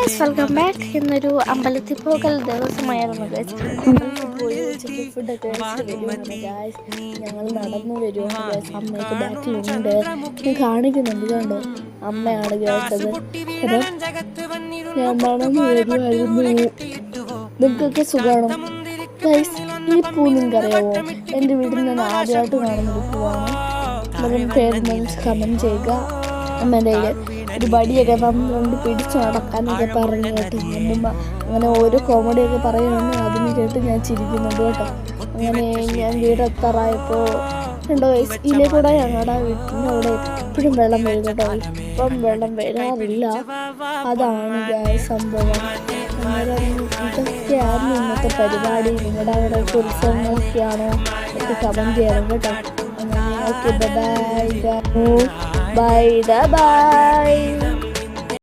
Guys, welcome back. ഇന്നൊരു അമ്പലത്തിൽ പോകൽ ദിവസമായിരുന്നു ഗൈസ്. അമ്പലത്തിൽ പോയി ഉച്ചയ്ക്ക് ഫുഡൊക്കെ കഴിച്ചിട്ട് വരുവാണ് ഗൈസ്. ഞങ്ങൾ നടന്നു വരുവാണ് ഗൈസ്. അമ്മയൊക്കെ ബാക്കിലുണ്ട്, ഞാൻ കാണിക്കുന്നുണ്ട്. കണ്ടോ, അമ്മയാണ് ഗൈസ് അത്. ഞാൻ നടന്നു വരുമായിരുന്നു. നിങ്ങൾക്കൊക്കെ സുഖമാണോ ഗൈസ്? ഈ പൂ നിങ്ങൾക്കറിയാവോ? എൻ്റെ വീട്ടിൽ നിന്ന് ആദ്യമായിട്ട് കാണുന്നൊരു പൂവാണ്. അതിൻ്റെ പേര് കമൻറ്റ് ചെയ്യുക. അമ്മേൻ്റെ കയ്യിൽ ഒരു വടിയൊക്കെ തന്നുകൊണ്ട് പിടിച്ച് നടക്കാനൊക്കെ പറഞ്ഞു കേട്ടോ അമ്മൂമ്മ. അങ്ങനെ ഓരോ കോമഡിയൊക്കെ പറയുന്നുണ്ട്, അതിന് കേട്ട് ഞാൻ ചിരിക്കുന്നുണ്ട് കേട്ടോ. അങ്ങനെ ഞാൻ വീടെത്താറായപ്പോൾ ഉണ്ടോ ഗൈസ്, ഇതിലെ കൂടെ ഞങ്ങളുടെ വീട്ടിൻ്റെ അവിടെ എപ്പോഴും വെള്ളം വരും കേട്ടോ. ഇപ്പം വെള്ളം വരാറില്ല, അതാണ് ഗൈസ് സംഭവം. അന്നേരം ഇതൊക്കെയായിരുന്നു ഇന്നത്തെ പരിപാടി. നിങ്ങളുടെ അവിടെ ഉത്സവങ്ങളൊക്കെയാണോ ഒക്കെ കമൻറ്റ് ചെയ്യണം കേട്ടോ. അങ്ങനെ ഓക്കെ, ബൈ ബൈ.